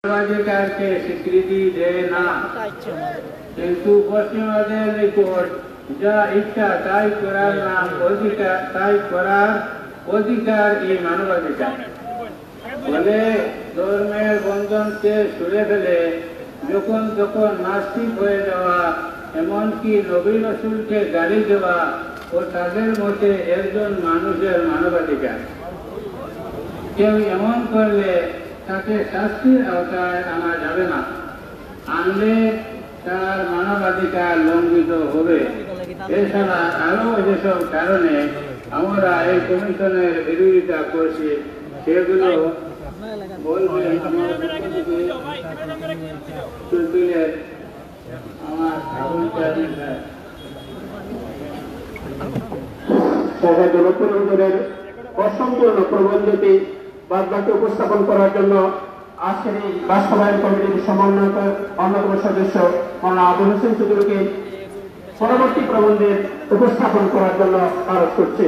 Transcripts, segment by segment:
মানবাধিকারকে স্বীকৃতি দেয় না, কিন্তু পশ্চিমাদের নিকট যা ইচ্ছা তাই করার নাম অধিকার, তাই করার অধিকার এই মানবাধিকার বলে ধর্মের বন্ধনকে ছুড়ে ফেলে যখন তখন নাস্তিক হয়ে যাওয়া, এমনকি নবী রাসূলকে গালি দেওয়া ও তাদের মতে একজন মানুষের মানবাধিকার। কেউ এমন করলে তাকে শাস্তির আওতায় আনা যাবে না, আনলে তার মানবাধিকার লঙ্ঘিত হবে। এছাড়া আরো যেসব কারণে আমরা এই কমিশনের বিরোধিতা করছি সেগুলো বলবেন আমার জনপ্রতিনিধিদের অসম্পূর্ণ প্রবন্ধটি বাদবাকি উপস্থাপন করার জন্য আজকের এই বাস্তবায়ন কমিটির সমন্বয়ক অন্যতম সদস্য মাওলানা আবুল হোসেন চৌধুরীকে পরবর্তী প্রবন্ধের উপস্থাপন করার জন্য অনুরোধ করছি।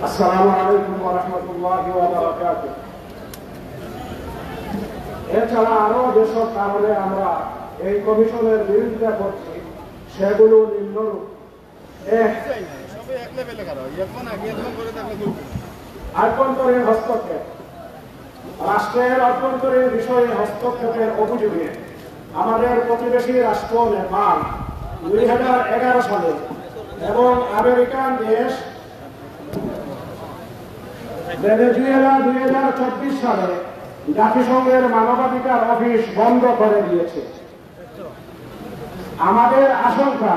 আসসালামু আলাইকুম ওয়া রাহমাতুল্লাহি ওয়া বারাকাতুহু। এছাড়া আরো যেসব কারণে আমরা এই কমিশনের বিরোধিতা করছি সেগুলো নিম্নরূপ: আভ্যন্তরীণ হস্তক্ষেপ। রাষ্ট্রের অভ্যন্তরীণ বিষয়ে হস্তক্ষেপের অভিযোগে আমাদের প্রতিবেশী রাষ্ট্র নেপাল 2011 সালে এবং আমেরিকান দেশ 2024 সালে জাতিসংঘের মানবাধিকার অফিস বন্ধ করে দিয়েছে। আমাদের আশঙ্কা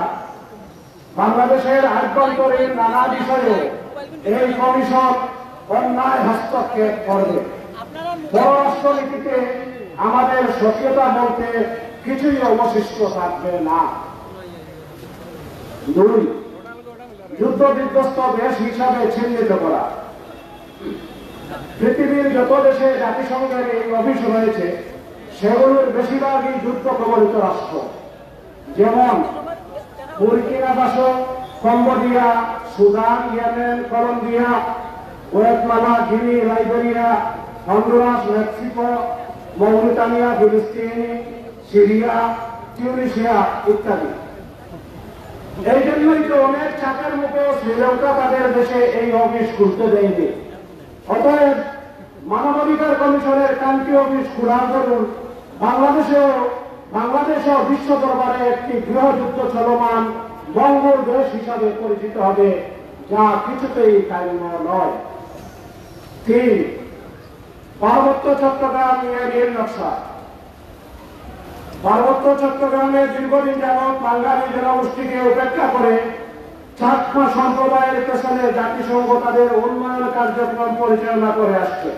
বাংলাদেশের আভ্যন্তরীণ নানা বিষয়ে এই কমিশন অন্যায় হস্তক্ষেপ করবে। পররাষ্ট্রনীতিতে আমাদের সক্রিয়তা বলতে কিছুই অবশিষ্ট থাকবে না। 2, যুদ্ধ বিধ্বস্ত দেশ হিসাবে চিহ্নিত করা। পৃথিবীর যত দেশে জাতিসংঘের এই অফিস রয়েছে সেগুলোর বেশিরভাগই যুদ্ধ প্রবলিত রাষ্ট্র, যেমন Burkina Faso, Cambodia, Sudan, Yemen, Colombia, Guatemala, Guinea, Liberia, Honduras, Mexico, Mauritania, ফিলিস্তিন, সিরিয়া, টিউনিসিয়া ইত্যাদি। এই জন্যই তো অনেক চাপের মুখে শ্রীলঙ্কা তাদের দেশে এই অফিস খুলতে দেয়নি। অতএব মানবাধিকার কমিশনের কান্ট্রি অফিস খোলার দরুন বাংলাদেশও বিশ্ব দরবারে একটি গৃহযুদ্ধ চলমান মঙ্গল দেশ হিসাবে পরিচিত হবে, যা কিছুতেই কাম্য নয়। 3, পার্বত্য চট্টগ্রাম নিয়ে নীল নকশা। পার্বত্য চট্টগ্রামে দীর্ঘদিন যাবৎ বাঙালি জনগোষ্ঠীকে উপেক্ষা করে চাকমা সম্প্রদায়ের পেছনে জাতিসংঘ তাদের উন্নয়ন কার্যক্রম পরিচালনা করে আসছে।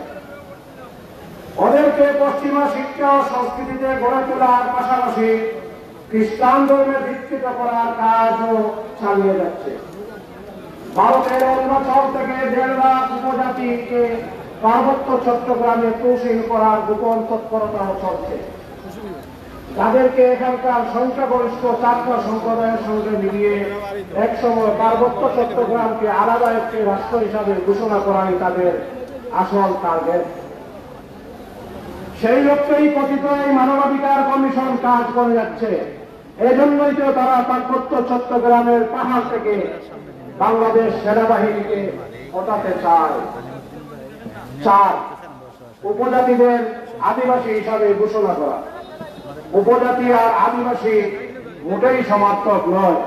ওদেরকে পশ্চিমা শিক্ষা ও সংস্কৃতিতে গড়ে তোলার পাশাপাশি খ্রিস্টান ধর্মে দীক্ষিত করার কাজও চালিয়ে যাচ্ছে। ভারতের অরুণাচল থেকে 1.5 লাখ উপজাতিকে পার্বত্য চট্টগ্রামে তহসিল করার গোপন তৎপরতাও চলছে। তাদেরকে এখানকার সংখ্যাগরিষ্ঠ চাকমা সম্প্রদায়ের সঙ্গে মিলিয়ে একসময় পার্বত্য চট্টগ্রামকে আলাদা একটি রাষ্ট্র হিসাবে ঘোষণা করাই তাদের আসল টার্গেট। সেই লক্ষ্যেই কথিত এই মানবাধিকার কমিশন কাজ করে যাচ্ছে। এজন্যই তো তারা পার্বত্য চট্টগ্রামের পাহাড় থেকে বাংলাদেশ সেনাবাহিনীকে হটাতে চায়। 4, উপজাতিদের আদিবাসী হিসাবে ঘোষণা করা। উপজাতি আর আদিবাসী মোটেই সমার্থক নয়।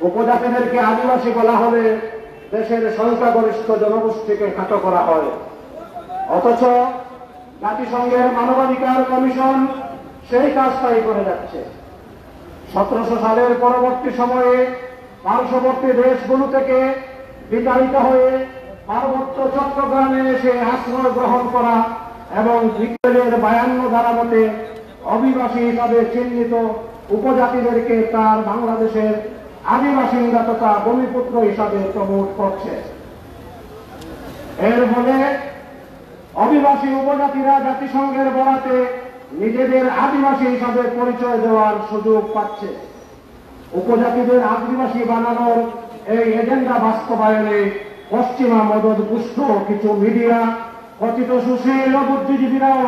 উপজাতিদেরকে আদিবাসী বলা হলে দেশের সংখ্যাগরিষ্ঠ জনগোষ্ঠীকে খাটো করা হয়। অথচ জাতিসংঘের মানবাধিকার কমিশন সেই কাজটাই করে যাচ্ছে। 1700 সালের পরবর্তী সময়ে পার্শ্ববর্তী দেশগুলো থেকে বিতাড়িত হয়ে পার্বত্য চট্টগ্রামে এসে আশ্রয় গ্রহণ করা এবং ব্রিটেনের 52 ধারা মতে অভিবাসী হিসাবে চিহ্নিত উপজাতিদেরকে তার বাংলাদেশের আদিবাসিন্দা তথা ভূমিপুত্র হিসাবে প্রমোট করছে। এর ফলে অভিবাসী উপজাতিরা জাতিসংঘের বরাতে নিজেদের আদিবাসী হিসাবে পরিচয় দেওয়ার সুযোগ পাচ্ছে। উপজাতিদের আদিবাসী বানানোর এই এজেন্ডা বাস্তবায়নে পশ্চিমা মদতপুষ্ট কিছু মিডিয়া, কথিত সুশীল ও বুদ্ধিজীবীরাও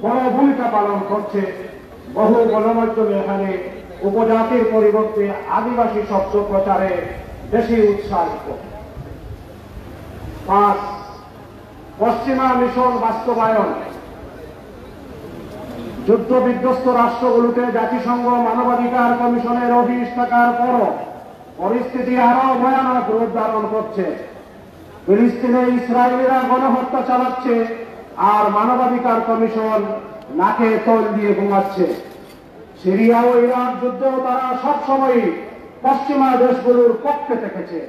বড় ভূমিকা পালন করছে। বহু গণমাধ্যমে এখানে উপজাতির পরিবর্তে আদিবাসী শব্দ প্রচারে বেশি উৎসাহিত। 5. পশ্চিমা মিশন বাস্তবায়ন। যুদ্ধ বিধ্বস্ত রাষ্ট্রগুলোতে জাতিসংঘ মানবাধিকার কমিশনের অফিস থাকার পরও পরিস্থিতি আরো ভয়ানক রূপ ধারণ করছে। ফিলিস্তিনে ইসরায়েলিরা গণহত্যা চালাচ্ছে আর মানবাধিকার কমিশন নাকে তৈল দিয়ে ঘুমাচ্ছে। সিরিয়া ও ইরাক যুদ্ধেও তারা সবসময়ই পশ্চিমা দেশগুলোর পক্ষে থেকেছে।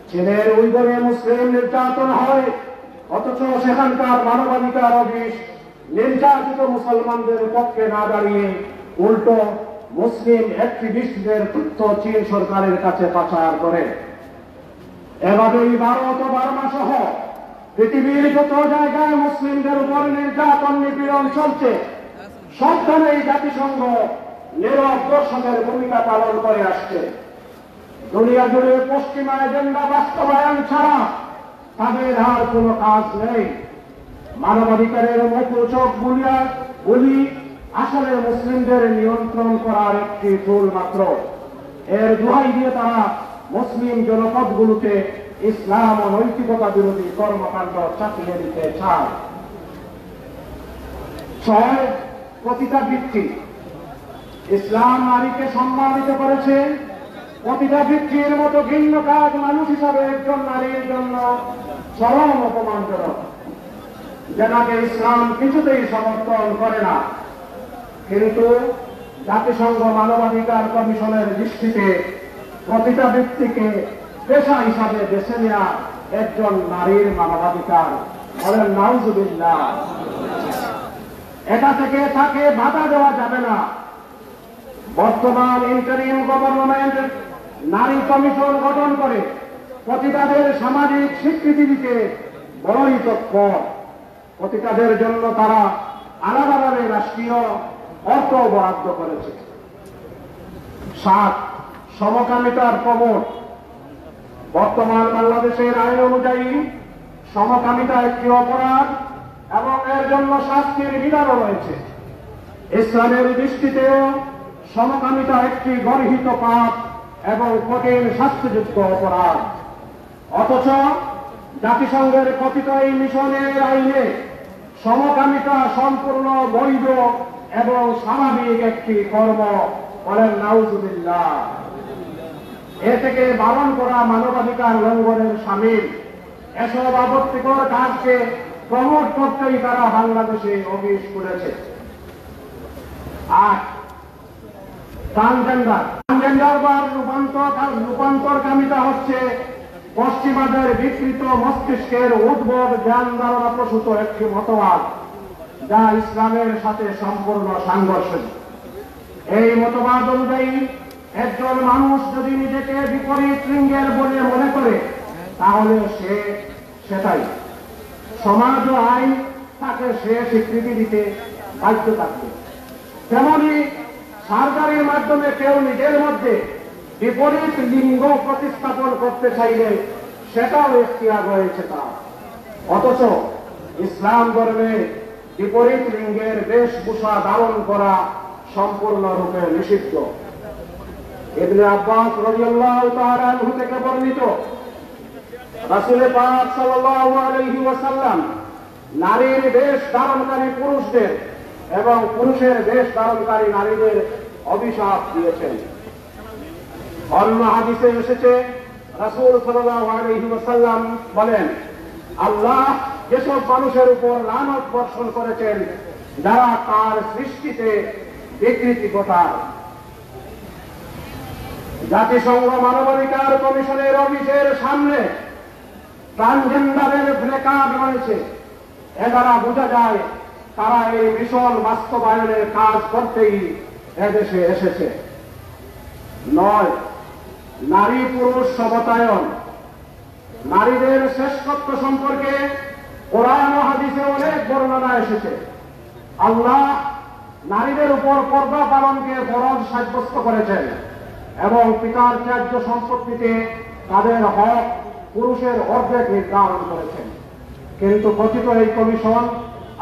চীনের উইঘুরে মুসলিম নির্যাতন হয়, অথচ সেখানকার মানবাধিকার অফিস নির্যাতিত মুসলমানদের পক্ষে না দাঁড়িয়ে উল্টো মুসলিম অ্যাক্টিভিস্টদের তথ্য চীন সরকারের কাছে পাচার করে। এভাবেই ভারত ও বার্মা সহ পৃথিবীর যত জায়গায় মুসলিমদের উপর নির্যাতন নিপীড়ন চলছে, সবখানেই জাতিসংঘ নীরব দর্শকের ভূমিকা পালন করে আসছে। দুনিয়া জুড়ে পশ্চিমা এজেন্ডা বাস্তবায়ন ছাড়া তাদের আর কোনো কাজ নেই। মানবাধিকারের মুখোচক বলি আসলে মুসলিমদের নিয়ন্ত্রণ করার একটি টুল মাত্র। এর দোহাই দিয়ে তারা মুসলিম জনপদগুলোতে ইসলাম ও নৈতিকতা বিরোধী কর্মকাণ্ড চাপিয়ে দিতে চায়। 6. পতিতাবৃত্তি। ইসলাম নারীকে সম্মানিত করেছে। পতিতাবৃত্তির মতো ভিন্ন কাজ মানুষ হিসাবে একজন নারীর জন্য চরম অপমানজনক, যেটাকে ইসলাম কিছুতেই সমর্থন করে না। কিন্তু জাতিসংঘ মানবাধিকার কমিশনের দৃষ্টিতে পতিতাবৃত্তিকে পেশা হিসাবে বেছে নেওয়া একজন নারীর মানবাধিকার। বলেন নাউজুবিল্লাহ। এটা থেকে তাকে বাধা দেওয়া যাবে না। বর্তমান ইন্টারিম গভর্নমেন্ট নারী কমিশন গঠন করে পতিতাদের সামাজিক স্বীকৃতি দিতে বড়ই তৎপর। পতিতাদের জন্য তারা আলাদাভাবে রাষ্ট্রীয় অর্থ বরাদ্দ করেছে। 7. সমকামিতার প্রমোট। বর্তমান বাংলাদেশের আইন অনুযায়ী সমকামিতা একটি অপরাধ এবং এর জন্য শাস্তির বিধানও রয়েছে। ইসলামের দৃষ্টিতেও সমকামিতা একটি গর্হিত পাপ এবং কঠিন শাস্তিযোগ্য অপরাধ। অথচ জাতিসংঘের কথিত এই মিশনের আইনে সমকামিতা সম্পূর্ণ বৈধ এবং স্বাভাবিক একটি কর্ম। বলেন নাউজুবিল্লাহ। এ থেকে বারণ করা মানবাধিকার লঙ্ঘনের শামিল। এসব আপত্তিকর কাজকে প্রমোট করতেই তারা বাংলাদেশে অফিস করেছে। 8. ট্রান্সজেন্ডার বা রূপান্তরকামিতা হচ্ছে পশ্চিমাদের বিকৃত মস্তিষ্কের উদ্ভব জ্ঞান ধারণা প্রসূত একটি মতবাদ, যা ইসলামের সাথে সম্পূর্ণ সাংঘর্ষিক। এই মতবাদ অনুযায়ী একজন মানুষ যদি নিজেকে বিপরীত লিঙ্গের বলে মনে করে তাহলে সে সেটাই। সমাজ ও আইন তাকে সে স্বীকৃতি দিতে বাধ্য থাকবে। তেমনি সার্জারির মাধ্যমে কেউ নিজের মধ্যে বিপরীত লিঙ্গ প্রতিস্থাপন করতে চাইলে সেটাও এখতিয়ার রয়েছে তার। অথচ ইসলাম ধর্মে বিপরীত লিঙ্গের বেশভূষা ধারণ করা সম্পূর্ণরূপে নিষিদ্ধ। ইবনে আব্বাস রাদিয়াল্লাহু তাআলা আনহু থেকে বর্ণিত, রাসূল পাক সাল্লাল্লাহু আলাইহি ওয়াসাল্লাম নারীর বেশ ধারণকারী পুরুষদের এবং পুরুষের বেশ ধারণকারী নারীদের অভিশাপ দিয়েছেন। অন্য হাদিসে এসেছে, রাসূল সাল্লাল্লাহু আলাইহি ওয়াসাল্লাম বলেন, আল্লাহ যেসব মানুষের উপর লানত বর্ষণ করেছেন যারা তার সৃষ্টিতে বিকৃতি ঘটায়। জাতিসংঘ মানবাধিকার কমিশনের অফিসের সামনে ট্রান্সজেন্ডারের প্ল্যাকার্ড রয়েছে। এ দ্বারা বোঝা যায় তারা এই মিশন বাস্তবায়নের কাজ করতেই এদেশে এসেছে। 9. নারী পুরুষ সমতায়ন। নারীদের শ্রেষ্ঠত্ব সম্পর্কে কোরআন ও হাদিসে অনেক বর্ণনা এসেছে। আল্লাহ নারীদের উপর পর্দা পালনকে ফরজ সাব্যস্ত করেছেন এবং পিতার ত্যায্য সম্পত্তিতে তাদের হক পুরুষের অর্ধেক নির্ধারণ করেছেন। কিন্তু কথিত এই কমিশন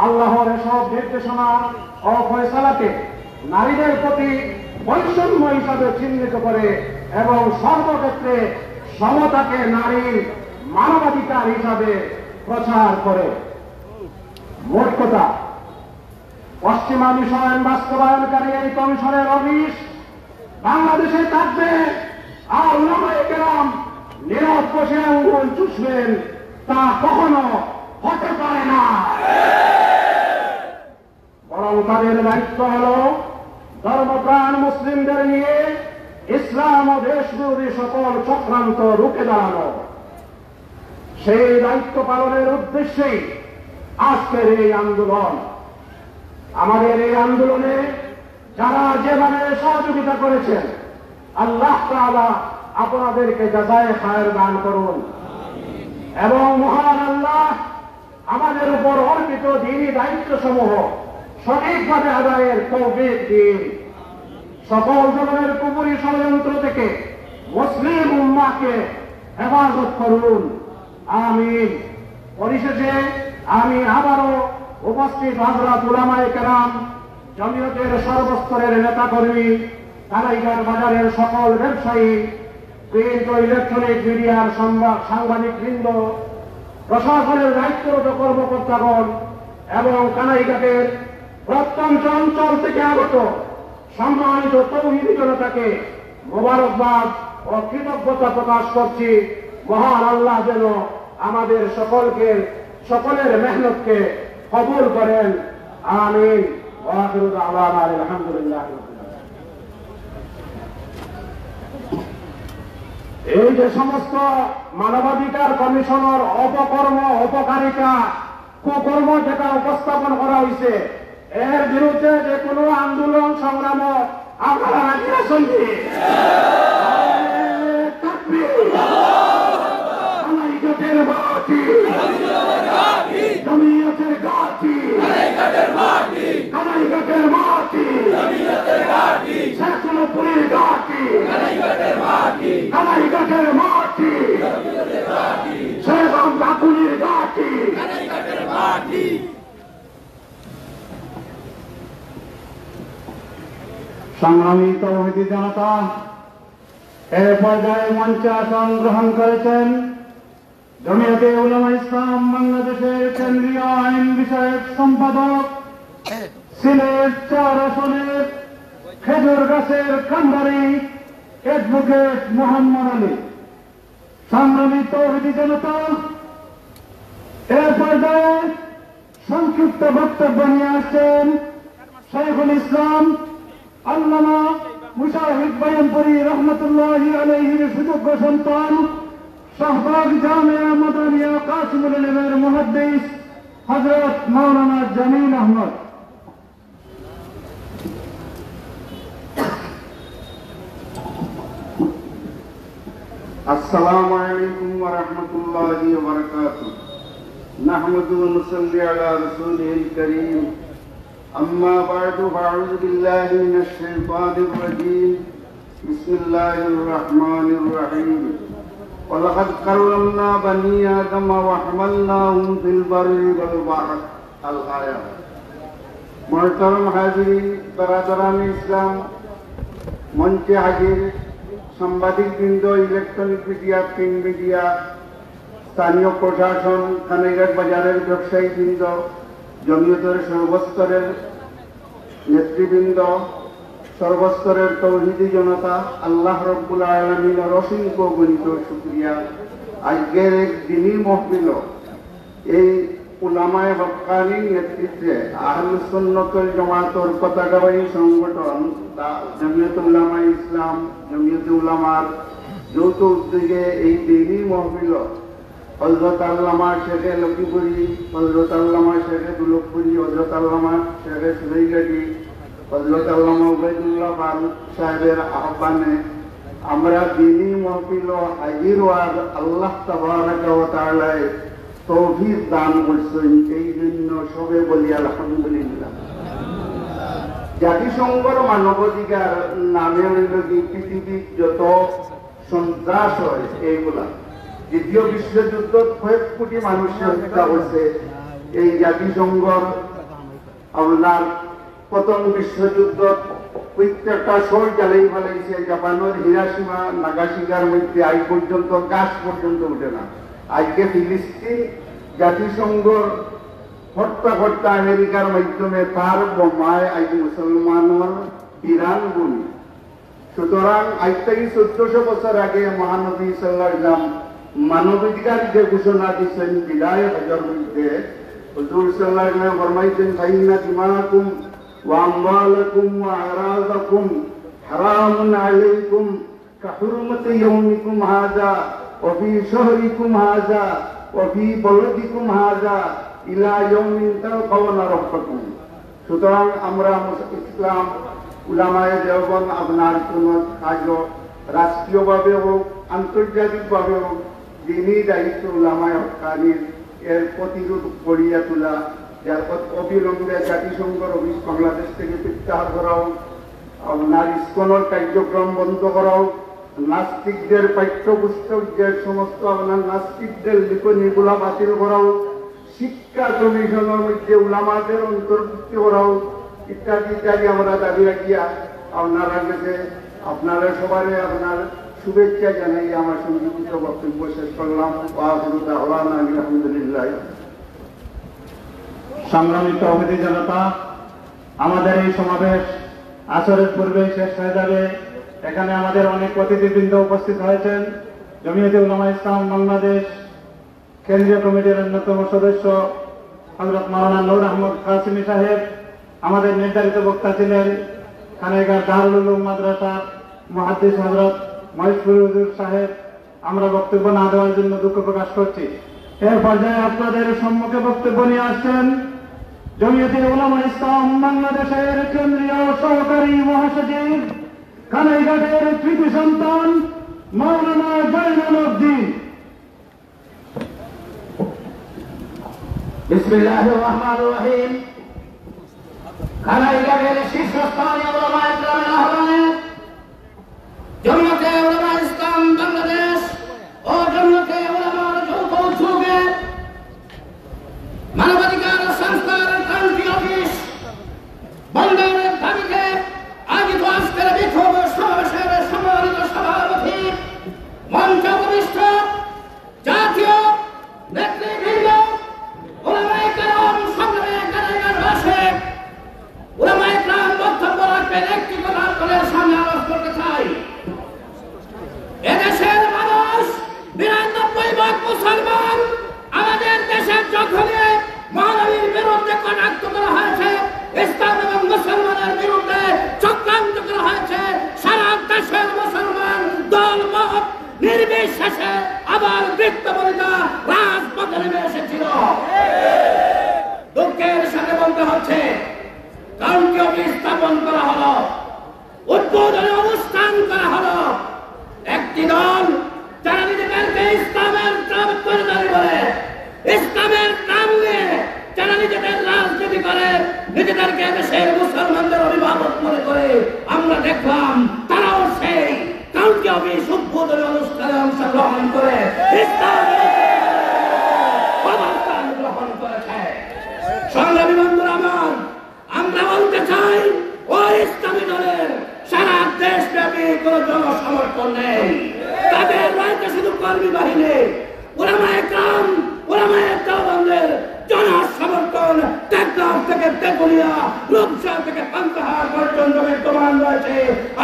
আল্লাহর এসব নির্দেশনা ও ফয়সালাকে নারীদের প্রতি বৈষম্য হিসাবে চিহ্নিত করে এবং সর্বক্ষেত্রে সমতাকে নারীর মানবাধিকার হিসাবে প্রচার করে। মোট কথা, পশ্চিমা মিশন বাস্তবায়নকারী এই কমিশনের অফিস বাংলাদেশে থাকবে, আর উলামায়ে কেরাম নীরব বসে আঙ্গুল চুষবেন, তা কখনো হতে পারে না। বরং তাদের দায়িত্ব হল ধর্মপ্রাণ মুসলিমদের নিয়ে ইসলাম ও দেশ বিরোধী সকল চক্রান্ত রুখে দাঁড়ানো। সেই দায়িত্ব পালনের উদ্দেশ্যেই আজকের এই আন্দোলন। আমাদের এই আন্দোলনে যারা যেভাবে সহযোগিতা করেছেন, আল্লাহ তাআলা আপনাদেরকে জাযায়ে খায়ের দান করুন এবং মহান আল্লাহ আমাদের উপর অর্পিত দ্বীনি দায়িত্ব সমূহ সঠিকভাবে আদায়ের তৌফিক দিন। সকল ধরনের কুফরি ষড়যন্ত্র থেকে মুসলিম উম্মাহকে হেফাজত করুন, আমিন। পরিশেষে আমি আবারও উপস্থিত হযরত উলামায়ে কেরাম, জমিয়তের সর্বস্তরের নেতাকর্মী, কানাইঘাট বাজারের সকল ব্যবসায়ী, প্রিন্ট ও ইলেকট্রনিক মিডিয়ার সাংবাদিকবৃন্দ, প্রশাসনের দায়িত্বরত কর্মকর্তাগণ এবং কানাইঘাটের প্রত্যন্ত অঞ্চল থেকে আগত সম্মানিত তৌহিদি জনতাকে মোবারকবাদ ও কৃতজ্ঞতা প্রকাশ করছি। মহান আল্লাহ যেন আমাদের সকলের মেহনতকে কবুল করেন, আমিন। ওয়া আখিরু দাওয়ানা আলহামদুলিল্লাহ। এই যে সমস্ত মানবাধিকার কমিশনের অপকর্ম, অপকারিতা, কুকর্ম যেটা উপস্থাপন করা হয়েছে, এর বিরুদ্ধে যে কোনো আন্দোলন সংগ্রাম আপনারা রাজি আছেন কি? কানাইঘাটের মাটি, জমিয়তের ঘাঁটি, কানাইঘাটের মাটি, শেখুলপুরের ঘাঁটি, কানাইঘাটের মাটি, শেখ আবুলের ঘাঁটি। সংগ্রামী তৌহিদি জনতা, এ পর্যায়ে মঞ্চে আসন গ্রহণ করেছেন জমিয়তে উলামা ইসলাম বাংলাদেশের কেন্দ্রীয় আইন বিষয়ক সম্পাদক, সিলেট ৪ আসনের খেজুর গাছের কান্ডারি অ্যাডভোকেট মোহাম্মদ আলী। সংগ্রামী তৌহিদি জনতা, এ পর্যায়ে সংক্ষিপ্ত বক্তব্য নিয়ে আসছেন শাইখুল ইসলাম আল্লামা মুশাহিদ বয়ানপুরী রহমতুল্লাহি আলাইহির সুযোগ্য সন্তান, শাহবাগ জামিয়া মাদানিয়া কাসিমুল ইলমের মুহাদ্দিস হযরত মাওলানা জামিল আহমদ। আসসালামু আলাইকুম ওয়া রাহমাতুল্লাহি ওয়া বারাকাতুহু। নাহমাদুহু ওয়া নুসাল্লি আলা রাসূলিল কারীম। أما بعد فأعوذ بالله من الشيطان الرجيم. بسم الله الرحمن الرحيم. ولقد كرمنا بني آدم وحملناهم في البر والبحر. الآية. محترم हाजिरीन, बरादरान इस्लाम, मंचे हाजिर সাংবাদিকবৃন্দ, ইলেকট্রনিক মিডিয়া, প্রিন্ট মিডিয়া, স্থানীয় প্রশাসন, কানাইঘাট বাজারের ব্যবসায়ীবৃন্দ, জমিয়তের সর্বস্তরের নেতৃবৃন্দ, সর্বস্তরের তৌহিদি জনতা, আল্লাহ রাব্বুল আলামিনের অসংখ্য গণিত শুকরিয়া। আজকের এক দ্বীনি মাহফিল এই উলামায়ে হক্কানির নেতৃত্বে আহলুস সুন্নাত ওয়াল জামাতের পতাকাবাহী সংগঠন জমিয়তে উলামায়ে ইসলাম, জমিয়তে উলামার যৌথ উদ্যোগে এই দ্বীনি মাহফিল হযরত আল্লামা শেখে লক্ষ্মীপুরী, হযরত আল্লামা শেখে দুলকপুরী, হযরত আল্লামা শেখে সুরাইগাটি, হযরত আল্লামা উবাইদুল্লাহ ফারুক সাহেবের আহ্বানে আমরা দ্বীনি মাহফিল হাজির হওয়ার আল্লাহ তাবারাকা ওয়া তাআলা তৌফিক দান করছেন। এই জন্য সবে বলি আলহামদুলিল্লাহ। জাতিসংঘর মানবাধিকার নামে হইল কি পৃথিবীর যত সন্ত্রাস হয় এইগুলা। দ্বিতীয় বিশ্বযুদ্ধ কয়েক কোটি মানুষের হত্যা হয়েছে। এই জাতিসংঘর আপনার প্রথম বিশ্বযুদ্ধ প্রত্যেকটা শহর জ্বালাই ফেলাইছে। জাপানের হিরাশিমা নাগাসাকির মধ্যে আজ পর্যন্ত গাছ পর্যন্ত উঠে না। আজকে ফিলিস্তিন জাতিসংঘর হত্যা আমেরিকার মাধ্যমে তার বোমায় আজ মুসলমানের বিরান গুলি। সুতরাং আজ থেকে 1400 বছর আগে মহানবী সাল্লাল্লাহু আলাইহি ওয়াসাল্লাম মানবাধিকার যে ঘোষণা দিয়েছেন বিদায় হজের মধ্যে, হুজুর সাল্লাল্লাহু আলাইহি ওয়াসাল্লাম ফরমাইছেন ফাইন্না দিমাকুম ওয়া আমওয়ালাকুম ওয়া আরাদাকুম হারামুন আলাইকুম কাহুরমাতি ইয়াউমিকুম হাযা ওয়া ফি শাহরিকুম হাযা ওয়া ফি বালদিকুম হাযা ইলা ইয়াউমিন তালকাউনা রাব্বাকুম। সুতরাং আমরা ইসলাম উলামায়ে দেওবন্দ আপনার কোন কাজ রাষ্ট্রীয়ভাবে হোক আন্তর্জাতিকভাবে হোক দিনী দায়িত্ব উলামায়ে হক্কানির এর প্রতিরোধ করিয়া তোলা, যার অবিলম্বে জাতিসংঘের অফিস বাংলাদেশ থেকে প্রত্যাহার করা হোক, আপনার ইসকনের কার্যক্রম বন্ধ করা হোক, নাস্তিকদের পাঠ্যপুস্তক যে সমস্ত আপনার নাস্তিকদের লিখনিগুলা বাতিল করা হোক, শিক্ষা কমিশনের মধ্যে উলামাদের অন্তর্ভুক্ত করা হোক, ইত্যাদি ইত্যাদি আমরা দাবি রাখিয়া আপনারা কাছে আপনারা সবাই আপনার শুভেচ্ছা জানাই আমার সংযুক্ত বক্তব্য শেষ করলাম। আলহামদুলিল্লাহ। সংগ্রামিত অতিথি জনতা, আমাদের এই সমাবেশ আসরের পূর্বে শেষ হয়ে যাবে। এখানে আমাদের অনেক অতিথিবৃন্দ উপস্থিত হয়েছেন। জমিয়তে উলামা ইসলাম বাংলাদেশ কেন্দ্রীয় কমিটির অন্যতম সদস্য হযরত মাওলানা নূর আহমদ কাসিমি সাহেব আমাদের নির্ধারিত বক্তা ছিলেন। খানেগার দারুল উলুম মাদ্রাসার মুহাদ্দিস হযরত মহেশপুর হুজুর সাহেব। আমরা বক্তব্য না দেওয়ার জন্য দুঃখ প্রকাশ করছি। এর পর্যায়ে আপনাদের সম্মুখে বক্তব্য নিয়ে আসছেন জমিয়তে উলামা ইসলাম বাংলাদেশের কেন্দ্রীয় সহকারী মহাসচিব, কানাইঘাটের কৃতি সন্তান মাওলানা জয়নুল উদ্দিন। বিসমিল্লাহির রহমানির রহিম। কানাইঘাটের শীর্ষস্থানীয় উলামা ইকরামের আহ্বানে জমিয়তে উলামা ইসলাম বাংলাদেশ ও জমিয়তে উলামার যৌথ উদ্যোগে মানবাধিকার সংস্থার কান্ট্রি অফিস বন্ধের দাবিতে আয়োজিত আজকের বিক্ষোভ সমাবেশের সম্মানিত সভাপতি, মঞ্চ উপবিষ্ট জাতীয় নেতৃবৃন্দ, উলামায়ে কেরাম, সংগ্রামী কানাইঘাটবাসী, উলামায়ে কেরাম বক্তব্য রাখবেন। একটি কথা আপনাদের সামনে আলোচনা করতে চাই। এদেশের মানুষ ৯২% মুসলমান। আমাদের দেশের যখনই মহানবীর বিরুদ্ধে কটাক্ষ করা হয়েছে, ইসলাম এবং মুসলমানের বিরুদ্ধে চক্রান্ত করা হয়েছে, সারা দেশের মুসলমান দল মত নির্বিশেষে আবার বৃত্তবনিতা রাজপথে নেমে এসেছিল। দুঃখের সাথে বলতে হচ্ছে, কাউকে অফিস স্থাপন করা হলো, উদ্বোধনী অনুষ্ঠান করা হলো। একটি দল যারা নিজেদেরকে ইসলামের দাবি করে, ইসলামের নাম নিয়ে যারা নিজেদের রাজনীতি করে, নিজেদেরকে দেশের মুসলমানদের অভিভাবক মনে করে, আমরা দেখলাম তারাও সেই কাউকে অফিস উদ্বোধনী অনুষ্ঠানে অংশগ্রহণ করে ইসলামের অবস্থান গ্রহণ করেছে। সংগ্রামী বন্ধুরা আমার, আমরা বলতে চাই ওই ইসলামী দলের সারা দেশব্যাপী কোন জনসমর্থন নেই। তাদের রয়েছে শুধু কর্মী বাহিনী। উলামায়ে কেরাম, উলামায়ে দেওবন্দের জনসমর্থন টেকনাফ থেকে তেতুলিয়া, রূপসা থেকে পান্তাহার পর্যন্ত বিদ্যমান রয়েছে।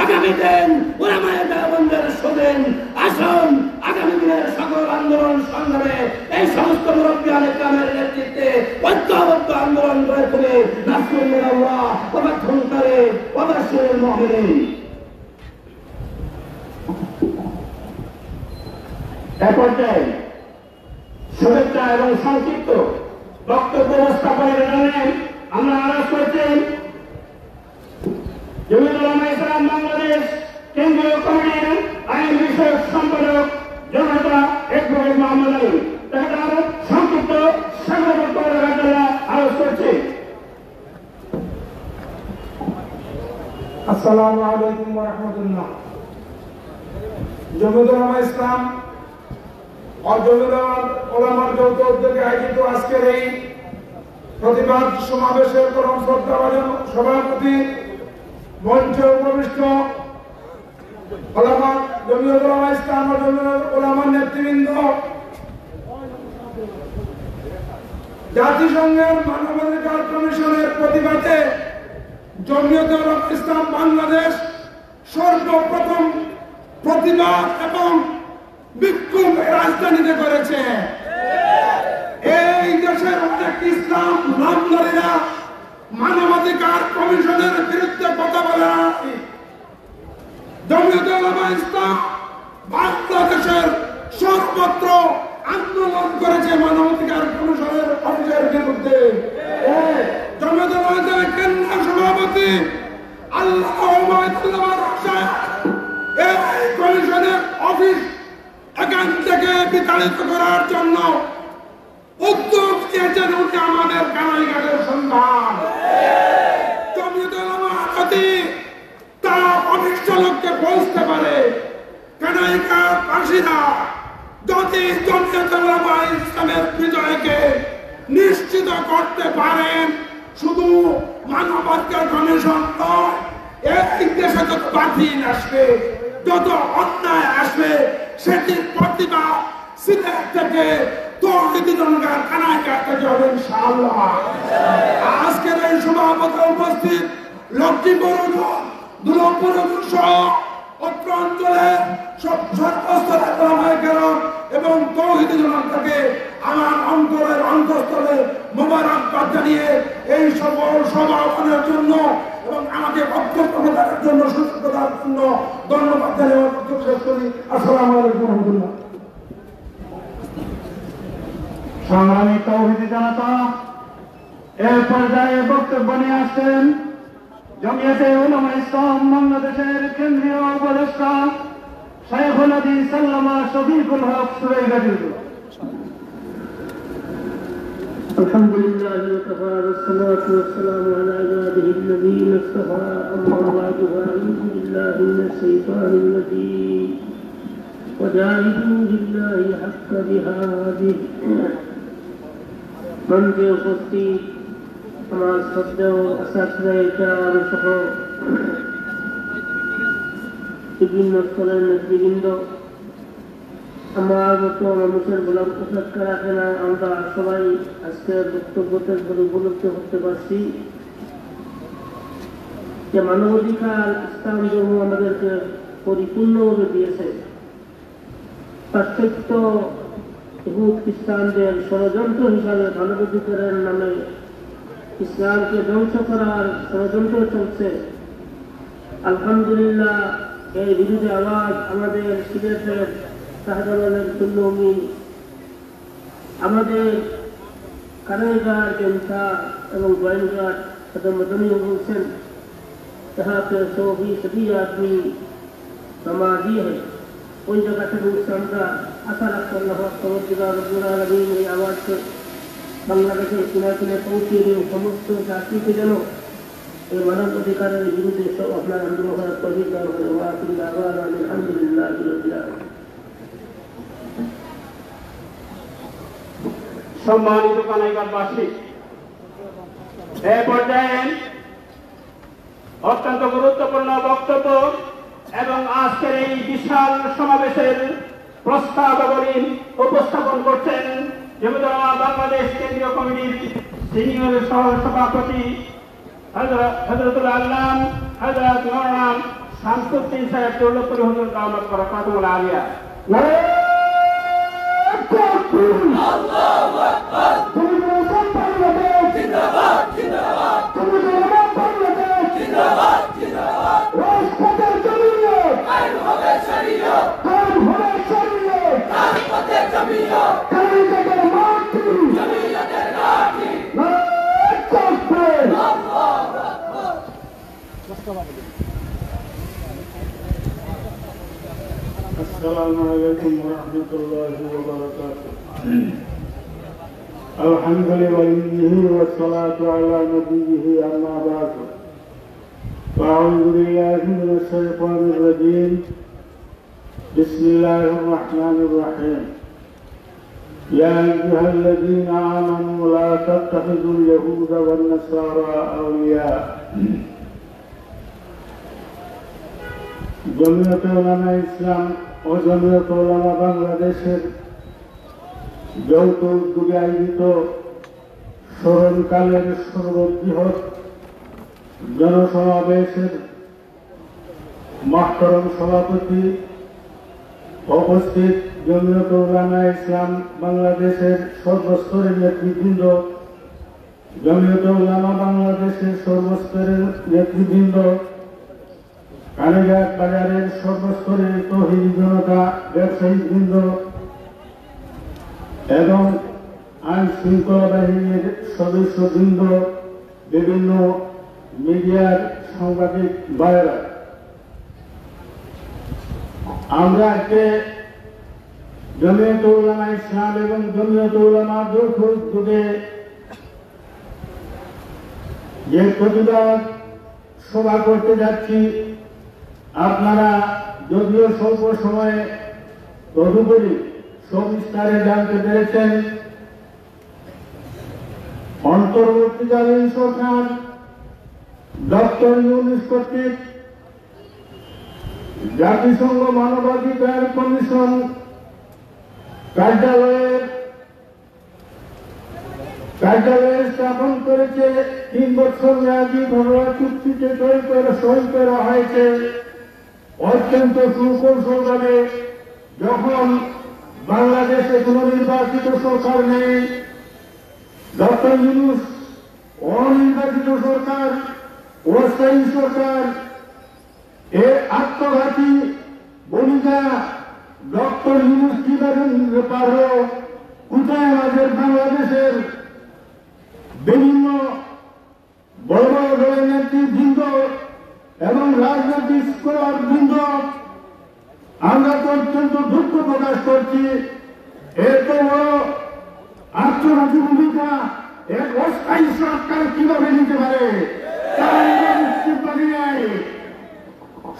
আগামী দিন উলামায়ে দেওবন্দের সুদিন। আসুন আগামী দিনের সকল আন্দোলন সংগ্রামে এই সমস্ত মুরব্বিয়ানে কেরামের নেতৃত্বে ঐক্যবদ্ধ আন্দোলন গড়ে তুলে নাসরুল মিনাল্লাহ ওয়া ফাতহুন কারীম ওয়া বাশশিরিল মুমিনিন। এ পর্যায়ে শুভেচ্ছা এবং সংক্ষিপ্ত বক্তব্য উপস্থাপনের জন্য আমরা আরজ করছি জমিয়তে উলামা ইসলাম বাংলাদেশ কেন্দ্রীয় কমিটির আইন বিষয়ক সম্পাদক জনতা অ্যাডভোকেট মোহাম্মদ আলী। তাকে আরো সংক্ষিপ্ত সংগ্রহ করার জন্য আরজ করছি। আসসালামু আলাইকুম ওয়া রাহমাতুল্লাহ। জমিয়তুল উলামা ইসলাম ও জমিয়তুল উলামার যৌথ উদ্যোগে আয়োজিত আজকের এই প্রতিবাদ সমাবেশের পরম শ্রদ্ধাভাজন সভাপতি, মঞ্চে উপবিষ্ট উলামা, জমিয়তুল উলামা ইসলাম ও জমিয়তুল উলামার নেতৃবৃন্দ, জাতিসংঘের মানবাধিকার কমিশনের প্রতিবাদে জমিয়তুল উলামা ইসলাম বাংলাদেশ সর্বপ্রথম প্রতিবাদ এবং বিক্ষোভ রাজধানীতে করেছে। এই দেশের অনেক ইসলাম নামধারীরা মানবাধিকার কমিশনের বিরুদ্ধে কথা বলে। জমিয়তুল উলামা ইসলাম বাংলাদেশের সর্বত্র আন্দোলন করেছে মানবাধিকার কমিশনের অফিসের বিরুদ্ধে। জমিয়তুল উলামা ইসলামের কেন্দ্রীয় সভাপতি আল্লাহ এই কমিশনের অফিস এখান থেকে বিতাড়িত করার জন্য উদ্যোগ নিয়েছেন। উনি আমাদের কানাইঘাটের সন্তান। জমিয়তুল উলামা যদি তার অফিস চালককে বলতে পারে, কানাইঘাটবাসীরা যদি জমিয়তুল উলামা ইসলামের বিজয়কে নিশ্চিত করতে পারেন, শুধু মানবাধিকার কমিশন নয়, এই দেশে যত বাতিল আসবে, যত অন্যায় আসবে, সেটির প্রতিবাদ সিলেট থেকে তৌহিদি জনগণ কানাইঘাট থেকে হবে ইনশাআল্লাহ। আজকের এই সভাপতি উপস্থিত লক্ষ্মীপুর, দুর্গাপুর সহ অত্র অঞ্চলের সর্বস্তরের ওলামায়ে-কেরাম এবং তৌহিদি জনগণ থেকে আমার অন্তরের অন্তঃস্থলে মোবারকবাদ জানিয়ে এই সফল সমাপনের জন্য এবং আমাকে বক্তব্য প্রদানের জন্য, সুযোগ প্রদানের জন্য ধন্যবাদ জানিয়ে আমার বক্তব্য শেষ করি। আসসালামু আলাইকুম ওয়া রাহমাতুল্লাহ। সংগ্রামী তৌহিদি জনতা, এর পর্যায়ে বক্তব্য নিয়ে আসছেন জমিয়তে উলামা ইসলাম বাংলাদেশের কেন্দ্রীয় উপদেষ্টা শাইখুল হাদিস আল্লামা শফিকুল হক সুরাইগাজী। الحمد لله وكفى والصلاة والسلام على عباده الذين اصطفى. أما بعد فأعوذ بالله من الشيطان الرجيم. وجاهدوا بالله حق جهاده. মঞ্চে উপস্থিত আমার শ্রদ্ধেয় ছাত্র সহ বিভিন্ন স্তরের নেতৃবৃন্দ, আমার মতো মানুষের গোলাম উপেক্ষা রাখে না, আমরা সবাই আজকের বক্তব্যের পরে উপলব্ধি করতে পারছি যে মানবাধিকার ইসলাম ধর্ম আমাদেরকে পরিপূর্ণভাবে দিয়েছে। পাশ্চাত্য ইহুদ খ্রিস্টানদের ষড়যন্ত্র হিসাবে মানবাধিকারের নামে ইসলামকে ধ্বংস করার ষড়যন্ত্র চলছে। আলহামদুলিল্লাহ, এই বিরুদ্ধে আওয়াজ আমাদের সিলেটের শাহজালালের তুল্যমি, আমাদের কানাইঘাট জনতা এবং গোয়েন্দাঘাট মদনী বলছেন, यहाँ पे 120 आदमी समाजी है। ওই জায়গা থেকে আমরা আশা রাখতে আল্লাহ রব্বুল আলামিন এই আওয়াজকে বাংলাদেশের কিনারে পৌঁছে দিয়ে সমস্ত জাতিকে যেন এই মানব অধিকারের বিরুদ্ধে সব আপনার আন্দোলন করার তৌফিক দান করে। আলহামদুলিল্লাহ। সম্মানিত কানাইঘাটবাসী, এ পর্যায়ে অত্যন্ত গুরুত্বপূর্ণ বক্তব্য এবং আজকের এই বিশাল সমাবেশের প্রস্তাবাবলী উপস্থাপন করছেন জমিয়তুল উলামা বাংলাদেশ কেন্দ্রীয় কমিটির সিনিয়র সহ সভাপতি হযরতুল আল্লাম হযরত মাওলানা শামসুদ্দিন সাহেব দৌলতপুর হুজুর কামাত করা কাতুল আলিয়া। আল্লাহু আকবার। জিন্দাবাদ জিন্দাবাদ জিন্দাবাদ জিন্দাবাদ। রাজপথের জমিয়ত কায়েম হবে শরীয়ত, কায়েম হবে শরীয়ত, রাজপথের জমিয়ত কায়েমের মাটি, জমিয়তের ঘাঁটি। আল্লাহু আকবার। السلام عليكم ورحمة الله وبركاته. الحمد لله والصلاة على نبيه أما بعد. أعوذ بالله من الشيطان الرجيم. بسم الله الرحمن الرحيم يا أيها الذين آمنوا لا تتخذوا اليهود والنصارى أولياء জমিয়তে উলামা ইসলাম ও জমিয়তে উলামা বাংলাদেশের যৌথ উদ্যোগে আয়োজিত স্মরণকালের সর্ববৃহৎ জনসমাবেশের মহতরম সভাপতি, উপস্থিত জমিয়তে উলামা ইসলাম বাংলাদেশের সর্বস্তরের নেতৃবৃন্দ, জমিয়তে উলামা বাংলাদেশের সর্বস্তরের নেতৃবৃন্দ, কালীঘাট বাজারের সর্বস্তরের তৌহিদি জনতা, ব্যবসায়িক বৃন্দ এবং আইন শৃঙ্খলা বাহিনীর সদস্যবৃন্দ, বিভিন্ন মিডিয়ার সাংবাদিক ভাইয়েরা, আমরা আজকে জমিয়তে উলামা ইসলাম এবং জমিয়তে উলামা যৌথ উদ্যোগে যে প্রতিবাদ সভা করতে যাচ্ছি, আপনারা যদিও স্বল্প সময়ে তদুপরি সবিস্তারে জানতে পেরেছেন। অন্তর্বর্তীকালীন সরকার ডক্টর ইউনূস কর্তৃক জাতিসংঘ মানবাধিকার কমিশন কার্যালয়ে স্থাপন করেছে। 3 বছর মেয়াদী ঘরোয়া চুক্তিতে সই করা হয়েছে। অত্যন্ত সুকৌশলভাবে যখন বাংলাদেশে কোন নির্বাচিত সরকার নেই, ডক্টর ইউনূস অনির্বাচিত সরকার, অস্থায়ী সরকার, এর আত্মঘাতী ভূমিকা ডক্টর ইউনূস কিভাবে নিতে পারল, কোথায় আমাদের বাংলাদেশের বিভিন্ন বড় বড় দলের নেতৃবৃন্দ এবং রাজনৈতিক স্কলার বৃন্দ, আমরা তো অত্যন্ত দুঃখ প্রকাশ করছি। এত বড় আত্মঘাতী ভূমিকা এক অস্থায়ী সরকার কিভাবে নিতে পারে, তারা নিশ্চিত পারি নাই।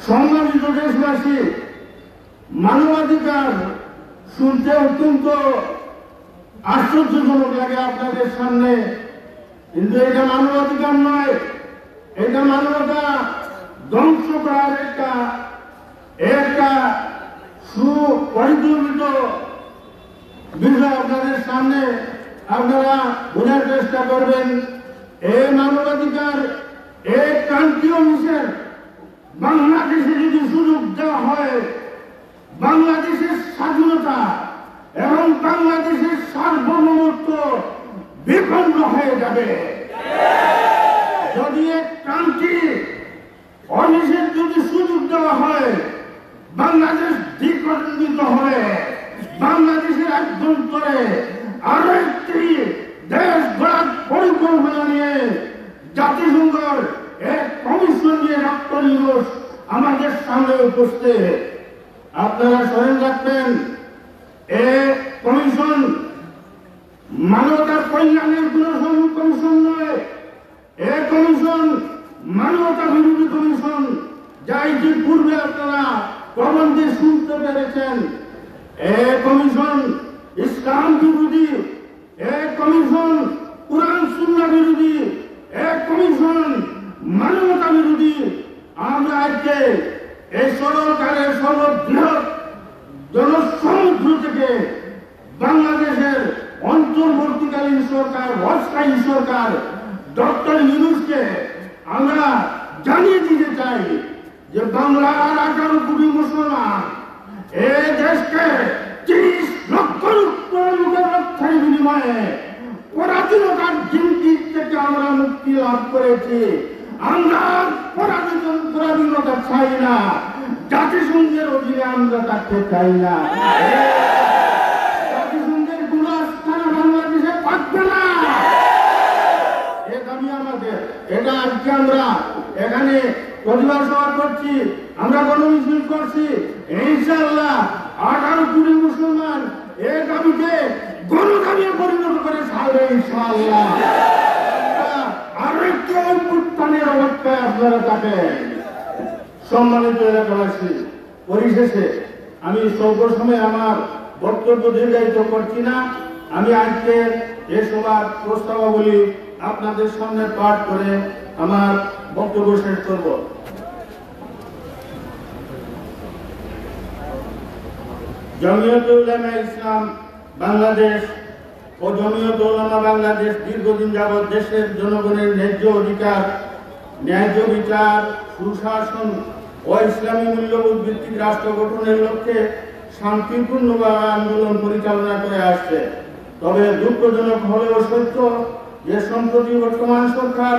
সম্মানিত দেশবাসী, মানবাধিকার শুনতে অত্যন্ত আশ্চর্যজনক লাগে আপনাদের সামনে, কিন্তু এটা মানবাধিকার নয়, এটা মানবতা ধ্বংস করার একটা সুপরিকল্পিত বিষয় আপনাদের সামনে আপনারা বোঝার চেষ্টা করবেন। এই মানবাধিকার, এই ক্রান্তীয় মিশের বাংলাদেশে যদি সুযোগ দেওয়া হয়, বাংলাদেশের স্বাধীনতা এবং বাংলাদেশের সার্বভৌমত্ব বিপন্ন হয়ে যাবে। যদি এক ক্রান্তি অনিশের যদি সুযোগ দেওয়া হয়, বাংলাদেশ দ্বিখণ্ডিত হয়ে বাংলাদেশের অভ্যন্তরে আরো একটি দেশ গড়ার পরিকল্পনা নিয়ে জাতিসংঘের এক কমিশন নিয়ে ডক্টর ইউনূস আমাদের সামনে উপস্থিত। আপনারা স্মরণ রাখবেন, এ কমিশন মানবতার কল্যাণের কোন কমিশন নয়, এ কমিশন মানবতা বিরোধী কমিশন, যা ইতিপূর্বে আপনারা প্রবন্ধে শুনতে পেরেছেন। এ কমিশন ইসলাম বিরোধী, এ কমিশন কুরআন সুন্নাহ বিরোধী, এ কমিশন মানবতা বিরোধী। আমরা আজকে এই সরকারের সর্ববৃহৎ জনসমুদ্র থেকে বাংলাদেশের অন্তর্বর্তীকালীন সরকার, অস্থায়ী সরকার ডক্টর ইউনূসকে আমরা জানিয়ে দিতে চাই যে বাংলার 18 কোটি মুসলমান এই দেশকে 30 লক্ষ লোকের রক্ষার বিনিময়ে পরাধীনতার জিন্দির থেকে আমরা মুক্তি লাভ করেছি। আমরা পরাধীনতা চাই না, জাতিসংঘের অধীনে আমরা থাকতে চাই না। জাতিসংঘের কোন স্থান বাংলাদেশে থাকবে না, এ দাবি আমাদের। এটা আজকে আমরা এখানে প্রতিবাদ সভা করছি, আমরা গণমিছিল করছি। ইনশাআল্লাহ 18 কোটি মুসলমান এই দাবিকে গণদাবিতে পরিণত করে ছাড়বে ইনশাআল্লাহ। আরো একটু উত্থানের অবস্থায় আপনারা থাকেন। সম্মানিত এলাকাবাসী, পরিশেষে আমি স্বল্প সময়ে আমার বক্তব্য দীর্ঘায়িত করছি না। আমি আজকে এ সভার প্রস্তাবাবলী আপনাদের সামনে পাঠ করে আমার বক্তব্য শেষ করব। জমিয়তে উলামা ইসলাম বাংলাদেশ ও জমিয়তে উলামা বাংলাদেশ দীর্ঘদিন যাবৎ দেশের জনগণের ন্যায্য অধিকার, ন্যায্য বিচার, সুশাসন ও ইসলামী মূল্যবোধ ভিত্তিক রাষ্ট্র গঠনের লক্ষ্যে শান্তিপূর্ণভাবে আন্দোলন পরিচালনা করে আসছে। তবে দুঃখজনক হলেও সত্য যে সম্প্রতি বর্তমান সরকার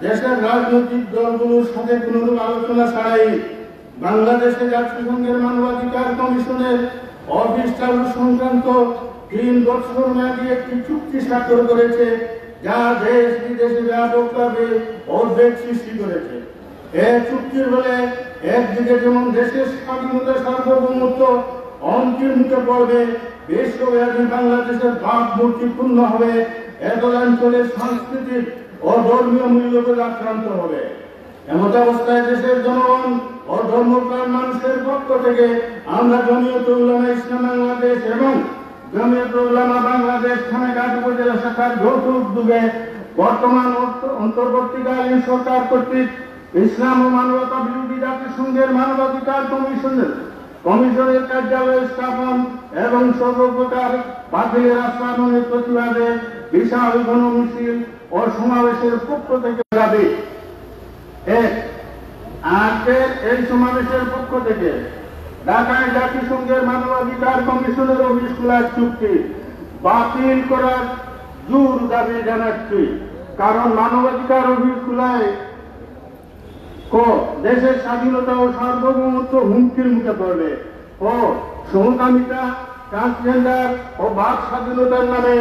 দেশের রাজনৈতিক দলগুলোর সাথে কোনরূপ আলোচনা ছাড়াই বাংলাদেশে জাতিসংঘের মানবাধিকার কমিশনের অফিস চালু সংক্রান্ত 3 বছর মেয়াদী একটি চুক্তি স্বাক্ষর করেছে, যা দেশ বিদেশে ব্যাপকভাবে উদ্বেগ সৃষ্টি করেছে। এই চুক্তির বলে একদিকে যেমন দেশের স্বাধীনতা সার্বভৌমত্ব অন্তিম মুখে পড়বে, বিশ্বব্যাপী বাংলাদেশের ভাবমূর্তি পূর্ণ হবে, অঞ্চলের সাংস্কৃতিক ও ধর্মীয় মূল্যবোধ আক্রান্ত হবে। এমত অবস্থায় দেশের জনগণ ও ধর্মপ্রাণ মানুষের পক্ষ থেকে আমরা জমিয়তে উলামা ইসলাম বাংলাদেশ এবং জমিয়তে উলামা বাংলাদেশ থানাঘাট উপজেলা শাখার যৌথ উদ্যোগে বর্তমান অন্তর্বর্তীকালীন সরকার কর্তৃক ইসলাম ও মানবতা বিরোধী জাতিসংঘের মানবাধিকার কমিশনের কার্যালয় স্থাপন এবং সর্বপ্রকার বাতিলের আশ্বাসনের প্রতিবাদে বিশাল গণমিছিল ও সমাবেশের পক্ষ থেকে দাবি। আজকের এই সমাবেশের পক্ষ থেকে ঢাকায় জাতিসংঘের মানবাধিকার কমিশনের অফিস খোলার চুক্তি বাতিল করার জোর দাবি জানাচ্ছি। কারণ মানবাধিকার অফিস খোলায় দেশের স্বাধীনতা ও সার্বভৌমত্ব হুমকির মুখে পড়বে ও সমকামিতা, ট্রান্সজেন্ডার ও বাক স্বাধীনতার নামে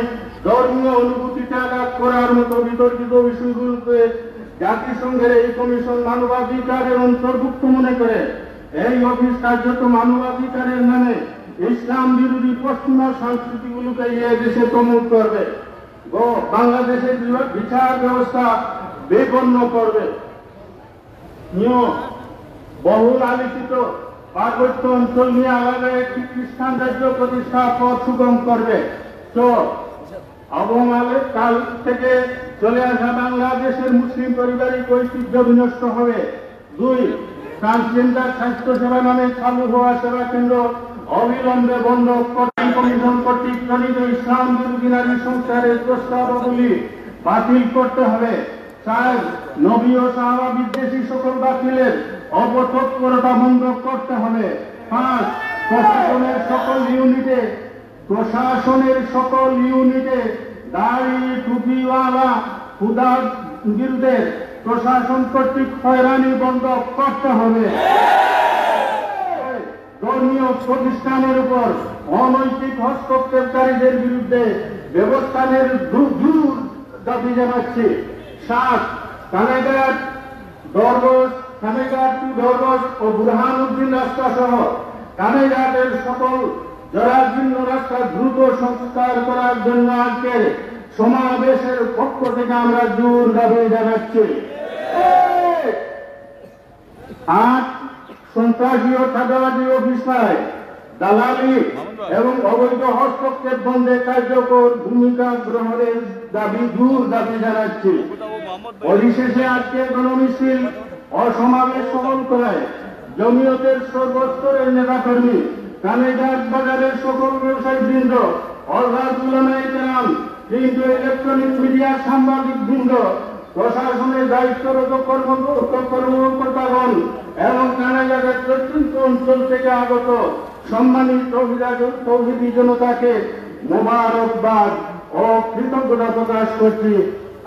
ধর্মীয় অনুভূতিতে আঘাত করার মতো বিতর্কিত বিষয়গুলোকে জাতিসংঘের এই কমিশন মানবাধিকারের অন্তর্ভুক্ত মনে করে এই অফিস কার্যত মানবাধিকারের নামে ইসলাম বিরোধী পশ্চিমা সংস্কৃতিগুলোকে এই দেশে প্রমোট করবে ও বাংলাদেশের বিচার ব্যবস্থা বিপন্ন করবে। বহুল আলোচিত পার্বত্য অঞ্চল নিয়ে আলাদা একটি খ্রিস্টান রাজ্য প্রতিষ্ঠার পথ সুগম করবে। তো অবমালের কাল থেকে চলে আসা বাংলাদেশের মুসলিম পারিবারিক ঐতিহ্য বিনষ্ট হবে। 2, ট্রান্সজেন্ডার স্বাস্থ্য সেবা নামে চালু হওয়া সেবা কেন্দ্র অবিলম্বে বন্ধ করতে কমিশন কর্তৃক প্রণীত ইসলাম বিরোধী নারী সংস্কারের প্রস্তাবগুলি বাতিল করতে হবে। 4, নবী ও সাহাবা বিদ্বেষী সকল বাতিলের অপতৎপরতা বন্ধ করতে হবে। 5, প্রশাসনের সকল ইউনিটে দাড়ি টুপিওয়ালা হুদাগিরদের প্রশাসন কর্তৃক হয়রানি বন্ধ করতে হবে। ধর্মীয় প্রতিষ্ঠানের উপর অনৈতিক হস্তক্ষেপকারীদের বিরুদ্ধে ব্যবস্থানের জোর দাবি জানাচ্ছি। 7, কানাঘাট টু দরবস ও বুরহানুদ্দিন রাস্তা সহ কানাঘাটের সকল জরাজীর্ণ রাস্তা দ্রুত সংস্কার করার জন্য আজকের সমাবেশের পক্ষ থেকে আমরা জোর দাবি জানাচ্ছি। 8, সন্ত্রাসী ও চাঁদাবাজি অফিসায় দালালি এবং অবৈধ হস্তক্ষেপ বন্ধে কার্যকর ভূমিকা গ্রহণের জোর দাবি জানাচ্ছি। পরিশেষে আজকে গণমিছিল ও সমাবেশ সফল করায় জমিয়তের সর্বস্তরের নেতাকর্মী, কানাঘাট বাজারের সকল ব্যবসায়ী বৃন্দ, উলামায়ে কেরাম, প্রিন্ট ও ইলেকট্রনিক মিডিয়ার সাংবাদিক বৃন্দ, প্রশাসনের দায়িত্বরত কর্মকর্তাগণ এবং কানাঘাটের প্রত্যন্ত অঞ্চল থেকে আগত সম্মানিত তৌহিদি জনতাকে মোবারকবাদ ও কৃতজ্ঞতা প্রকাশ করছি।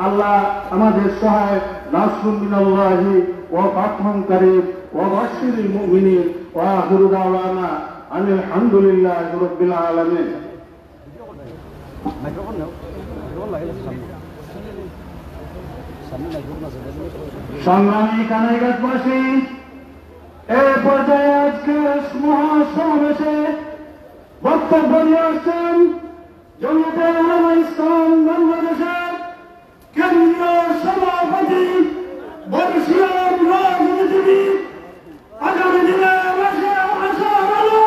আল্লাহ আমাদের সহায়, নাসরুম মিনাল্লাহি ওয়া ফাতহুন কারীম ওয়া বাশশিরিল মুমিনিন ওয়া আখিরু দাওয়ানা আনিল হামদুলিল্লাহি রাব্বিল আলামিন। সংগ্রামী কানাঘাটবাসী, এই পর্যায়ে আজকে মহাসমাবেশে বক্তব্য নিয়ে আসছেন জমিয়তে উলামা ইসলাম বাংলাদেশের কেন্দ্রীয় সভাপতি, বর্ষীয়ান রাজনীতিবিদ, আগামী দিনে আশার আলো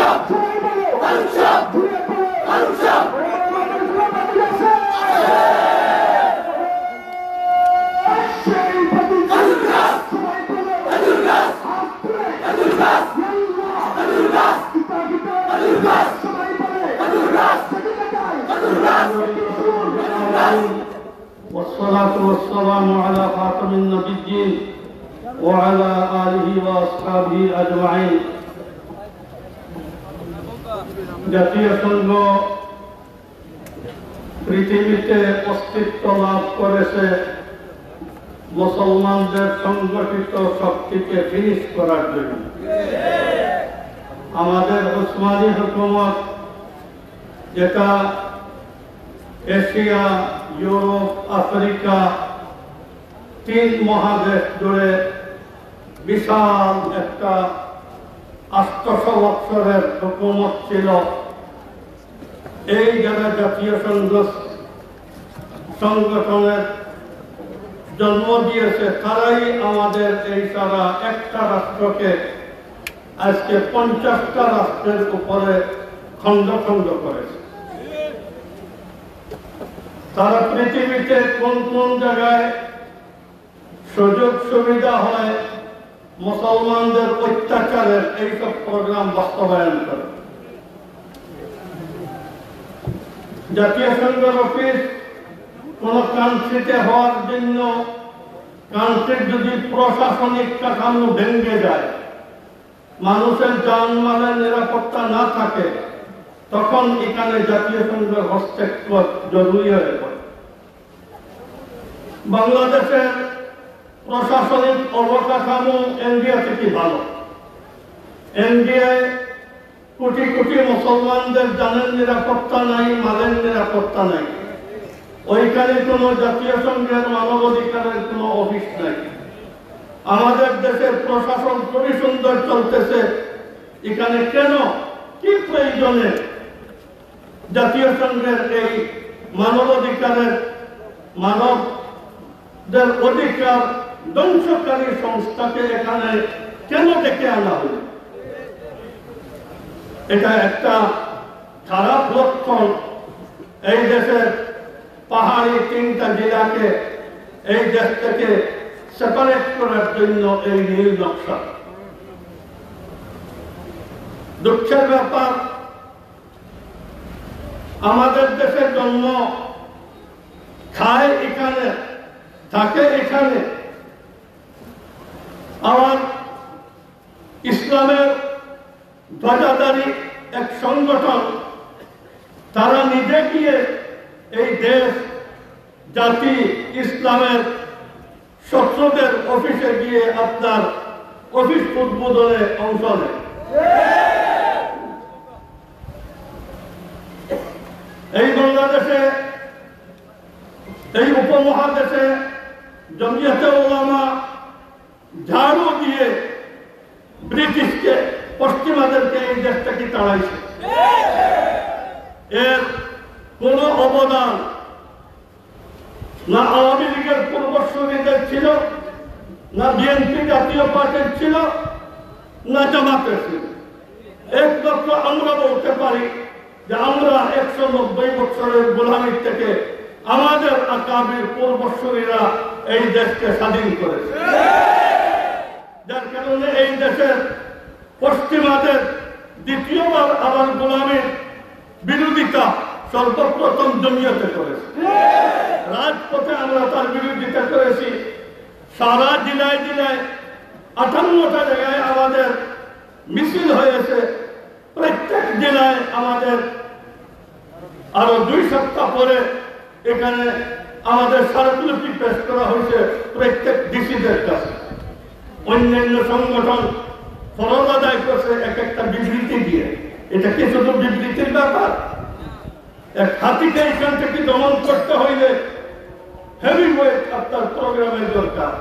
সবাই বলো ঘুরে বলো সেই প্রতিজ্ঞা সবাই বলো হাত তুলে সবাই বলে والصلاة والسلام على خاتم النبيين وعلى آله وأصحابه أجمعين জাতীয় সংঘ পৃথিবীতে অস্তিত্ব লাভ করেছে মুসলমানদের সংগঠিত শক্তিকে ফিনিশ করার জন্য। আমাদের উসমানী হুকুমত যেটা এশিয়া, ইউরোপ, আফ্রিকা 3 মহাদেশ জুড়ে বিশাল একটা 800 বছরের হুকুমত ছিল। এই যারা জাতীয় সংগঠনের জন্ম দিয়েছে তারাই আমাদের এই সারা একটা রাষ্ট্রকে আজকে 50টা রাষ্ট্রের উপরে খণ্ড খণ্ড করেছে। তারা পৃথিবীতে কোন কোন জায়গায় সুযোগ সুবিধা হয় মুসলমানদের অত্যাচারের এইসব প্রোগ্রাম বাস্তবায়ন করে। জাতীয় সংঘের অফিস কোন কান্ট্রিতে হওয়ার জন্য কান্ট্রির যদি প্রশাসনিক কাঠামো ভেঙে যায়, মানুষের জানমালের নিরাপত্তা না থাকে, তখন এখানে জাতীয় সংঘের হস্তক্ষেপ জরুরি হয়ে পড়ে। বাংলাদেশের প্রশাসনিক অবকাঠামো ইন্ডিয়া থেকে ভালো। ইন্ডিয়ায় কোটি কোটি মুসলমানদের জানের নিরাপত্তা নাই, মালের নিরাপত্তা নাই। ওইখানে কোনো জাতীয় সংঘের মানবাধিকারের কোনো অফিস নাই। আমাদের দেশের প্রশাসন খুবই সুন্দর চলতেছে, এখানে কেন কি প্রয়োজনে জাতীয় সংঘের এই মানবাধিকারের মানবদের অধিকার ধ্বংসকারী সংস্থাকে এখানে কেন ডেকে আনা হল? এটা একটা খারাপ লক্ষণ। এই দেশের পাহাড়ি 3টা জেলাকে এই দেশ থেকে সেপারেট করার জন্য এই নীল নকশা। দুঃখের ব্যাপার, আমাদের দেশের জন্ম, খায় এখানে, থাকে এখানে, আবার ইসলামের ধ্বজাধারী এক সংগঠন, তারা নিজে গিয়ে এই দেশ, জাতি, ইসলামের শত্রুদের অফিসে গিয়ে আপনার অফিস উদ্বোধনে অংশ নেয়। এই বাংলাদেশে, এই উপমহাদেশে জমিয়তে উলামা ঝাড়ু দিয়ে ব্রিটিশকে, পশ্চিমাদেরকে এই দেশ থেকে তাড়াইছে। এর কোন অবদান না আওয়ামী লীগের পূর্বসূরীদের ছিল, না বিএনপি জাতীয় পার্টির ছিল, না জামাতের ছিল। একমাত্র আমরা বলতে পারি যে আমরা 190 বছরের গোলামির থেকে আমাদের আকাবির পূর্বসূরীরা এই দেশকে স্বাধীন করেছে। যার কারণে এই দেশের পশ্চিমাদের দ্বিতীয়বার আবার গোলামির বিরোধিতা সর্বপ্রথম জমিয়তে করেছে। রাজপথে আমরা তার বিরোধিতা করেছি। সারা জেলায় জেলায় 58টা জায়গায় আমাদের মিছিল হয়েছে। প্রত্যেক জেলায় আমাদের আরো 2 সপ্তাহ পরে এখানে আমাদের স্মারকলিপি পেশ করা হয়েছে প্রত্যেক ডিসিদের কাছে। অন্যান্য সংগঠন ফরজ আদায় করছে এক একটা বিবৃতি দিয়ে। এটা কি শুধু বিবৃতির ব্যাপার? এক হাতিকে এখান থেকে দমন করতে হইলে হেভি ওয়েট আপনার প্রোগ্রামের দরকার।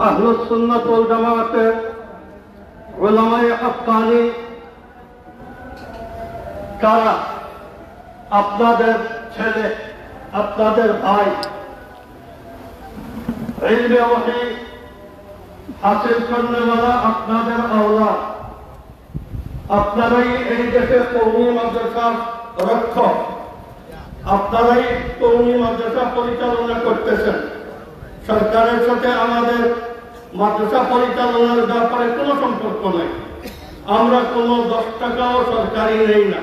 আহলুস সুন্নাত ওয়াল জামাতের উলামায়ে হাক্কানি কারা আপনাদের ছেলে, আপনাদের ভাই, ইলমে ওয়াহি হাসিল করনে वाला আপনাদের আওলাদ। আপনারাই এই দেশের কওমি মাদ্রাসার রক্ষক, আপনারাই কওমি মাদ্রাসা পরিচালনা করতেছেন। সরকারের সাথে আমাদের মাদ্রাসা পরিচালনার ব্যাপারে কোনো সম্পর্ক নেই। আমরা কোনো 10 টাকাও সরকারি নেই না।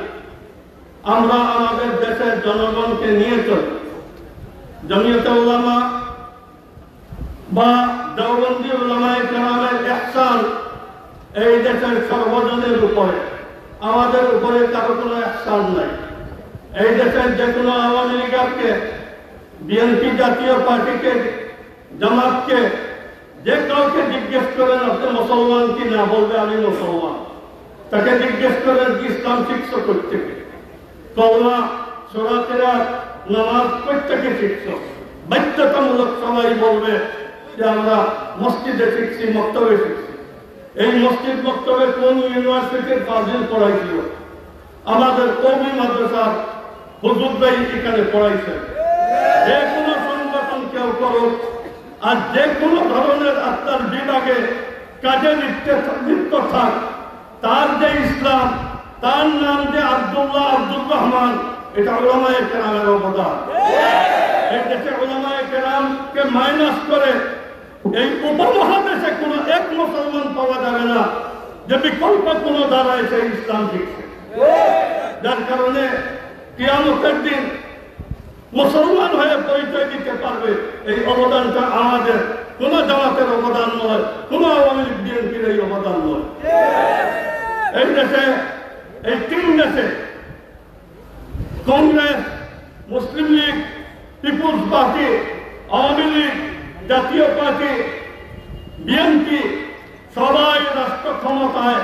আমরা আমাদের দেশের জনগণকে নিয়ে চলি। জমিয়তে উলামা বা দেওবন্দি উলামায়ে কেরামের ইহসান এই দেশের সর্বজনের উপরে, আমাদের উপরে কারো কোনো ইহসান নাই। এই দেশের যে কোনো আওয়ামী লীগকে, বিএনপি জাতীয় পার্টিকে, জামাতকে যে কাউকে জিজ্ঞেস করেন আপনি মুসলমান কি না, বলবে আমি মুসলমান। তাকে জিজ্ঞেস করেন ইসলাম শিখছ প্রত্যেকে, কওমা সূরা কিরাত নামাজ প্রত্যেকে শিখছ। বাধ্যতামূলক সবাই বলবে যে আমরা মসজিদে শিখছি, মক্তবে শিখছি। এই মসজিদ মক্তবে কোন ইউনিভার্সিটির ফাজিল পড়াইছিল? আমাদের কওমি মাদ্রাসার হুজুররাই এখানে পড়াইছেন। যে কোনো সংগঠন কেউ করুক আর যে কোনো ধরনের আপনার বিভাগে কাজে লিপ্ত থাক, তার যে ইসলাম, তার নাম যে আব্দুল্লাহ আব্দুর রহমান, এটা উলামায়ে কেরামের অবদান। এই দেশে উলামায়ে কেরামকে মাইনাস করে এই উপমহাদেশে কোনো এক মুসলমান পাওয়া যাবে না যে বিকল্প কোনো দ্বারায় সেই ইসলাম শিখছে। যার কারণে কিয়ামতের দিন মুসলমান হয়ে পরিচয় দিতে পারবে। এই অবদানটা আমাদের, কোন জামাতের অবদান নয়, কোন আওয়ামী লীগ বিএনপির এই অবদান নয়। এই দেশে, এই 3 দেশে কংগ্রেস, মুসলিম লীগ, পিপুলস পার্টি, আওয়ামী লীগ, জাতীয় পার্টি, বিএনপি সবাই রাষ্ট্র ক্ষমতায়,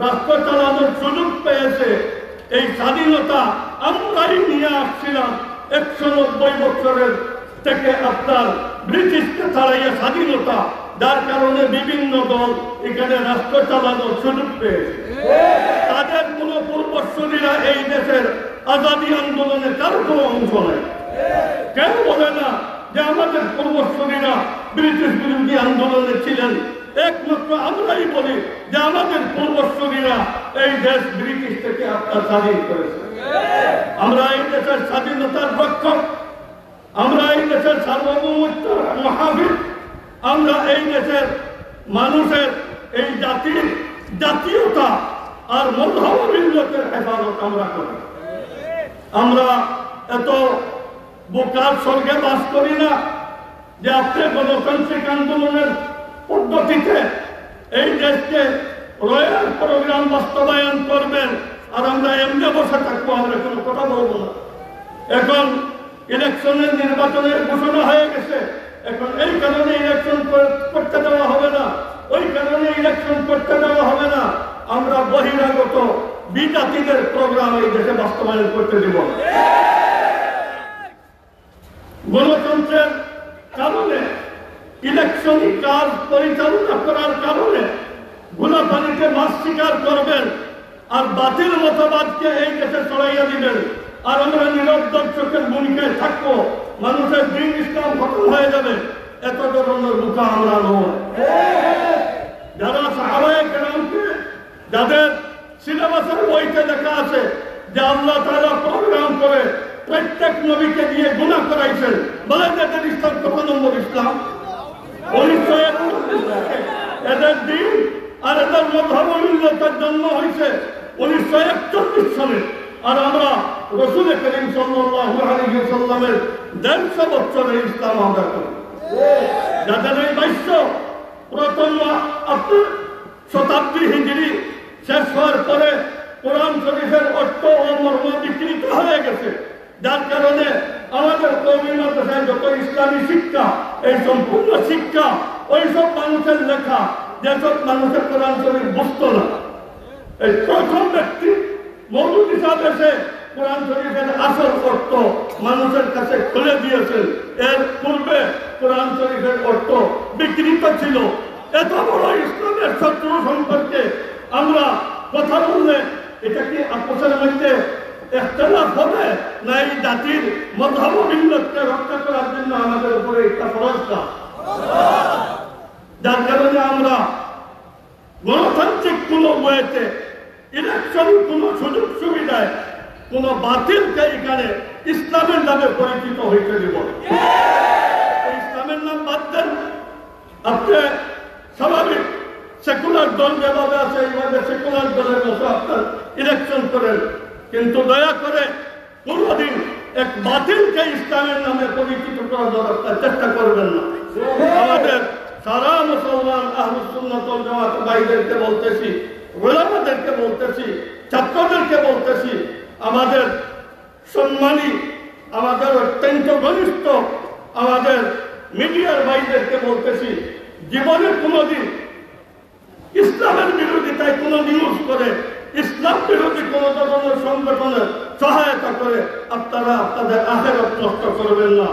রাষ্ট্র চালানোর সুযোগ পেয়েছে। এই স্বাধীনতা আমরাই নিয়ে আসছিলাম 190 বছরের থেকে আপনার ব্রিটিশকে ছাড়াইয়া স্বাধীনতা, যার কারণে বিভিন্ন দল এখানে রাষ্ট্র চালানোর সুযোগ পেয়েছে। তাদের কোন পূর্বসূরীরা এই দেশের আজাদী আন্দোলনে কারো কোনো অংশ নেই। কেন বলে না যে আমাদের পূর্বসূরীরা ব্রিটিশ বিরোধী আন্দোলনে ছিলেন? একমাত্র আমরাই বলি যে আমাদের পূর্বসূরীরা এই দেশ ব্রিটিশ থেকে আপনার স্বাধীন করেছে। আমরা এই দেশের স্বাধীনতার রক্ষক, আমরা এই দেশের সার্বভৌমত্বের মহাবীর, আমরা এই দেশের মানুষের এই জাতির জাতীয়তা আর মূল্যের হেফাজত আমরা করি। আমরা এত বোকার স্বর্গে বাস করি না যে আপনি গণতান্ত্রিক আন্দোলনের পদ্ধতিতে এই দেশকে রয়্যাল প্রোগ্রাম বাস্তবায়ন করবেন আর আমরা এমনি বসে থাকবো, আমরা কোনো কথা বলবো না। এখন ইলেকশনের, নির্বাচনের ঘোষণা হয়ে গেছে, এখন এই কারণে ইলেকশন করতে দেওয়া হবে না, ওই কারণে ইলেকশন করতে দেওয়া হবে না। আমরা বহিরাগত বিজাতিদের প্রোগ্রাম এই দেশে বাস্তবায়ন করতে দেব। গণতন্ত্রের কারণে, ইলেকশনই কাজ পরিচালনা করার কারণে গুলাপানিকে মাছ শিকার করবেন আর বাতিল মতবাদকে এই দেশে ছড়াইয়া দিবেন, আর আমরা নীরব দর্শকের ভূমিকায় থাকবো। মানুষের দিন ইসলাম খতম হয়ে যাবে, এত ধরনের বোকা আমরা নয়। যারা সাহাবায়ে কেরামকে, যাদের সিলেবাসের বইতে লেখা আছে যে আল্লাহ তাআলা প্রোগ্রাম করে প্রত্যেক নবীকে দিয়ে গুনাহ করাইছেন, বলেন এদের ইসলাম কত নম্বর ইসলাম? 1941 এদের দিন আর এদের মধ্যমূল্যতার জন্ম হয়েছে 1941 সালে। আর আমরা রাসূল করিম সাল্লাল্লাহু আলাইহি ওয়াসাল্লামের 150 বছরের ইসলাম আমরা করি। যাদের এই 22 প্রথম শতাব্দী হিজরি শেষ হওয়ার পরে কোরআন শরীফের অর্থ ও মর্ম বিকৃত হয়ে গেছে, যার কারণে আমাদের কওমি মাদ্রাসায় যত ইসলামী শিক্ষা, এই সম্পূর্ণ শিক্ষা ওইসব মানুষের লেখা, যেসব মানুষের কোরআন শরীফ বুঝতো না। এই প্রথম ব্যক্তি মৌলভী সাহেব এসে কোরআন শরীফের আসল অর্থ মানুষের কাছে খুলে দিয়েছেন। এর পূর্বে কোরআন শরীফের অর্থ বিকৃত ছিল। এত বড় ইসলামের শত্রু সম্পর্কে আমরা কথা বললে এটা কি আপোষের মধ্যে ইখতিলাফ হবে, না এই জাতির মযহব মিল্লাতকে রক্ষা করার জন্য আমাদের উপরে একটা ফরজ কাজ? যার কারণে আমরা গণতান্ত্রিক কোন ওয়েতে ইলেকশন কোন সুযোগ সুবিধায় কোন বাতিলকে এখানে ইসলামের নামে পরিচিত হইতে দিব। ইসলামের নাম বাদ দেন, আপনি স্বাভাবিক সেকুলার দল যেভাবে আছে এইভাবে সেকুলার দলের মতো আপনার ইলেকশন করেন, কিন্তু দয়া করে কোনদিন এক বাতিলকে ইসলামের নামে পরিচিত করার জন্য আপনার চেষ্টা করবেন না। আমাদের সারা মুসলমান আহলুস সুন্নাত ওয়াল জামাত ভাইদেরকে বলতেছি, ওলামাদেরকে বলতেছি, ছাত্রদেরকে বলতেছি, আমাদের সম্মানী, আমাদের অত্যন্ত ঘনিষ্ঠ আমাদের মিডিয়ার ভাইদেরকে বলতেছি, জীবনে কোনোদিন ইসলামের বিরোধিতায় কোনো নিউজ করে ইসলাম বিরোধী কোন ধরনের সংগঠনের সহায়তা করে আপনারা আপনাদের আখিরাত নষ্ট করবেন না।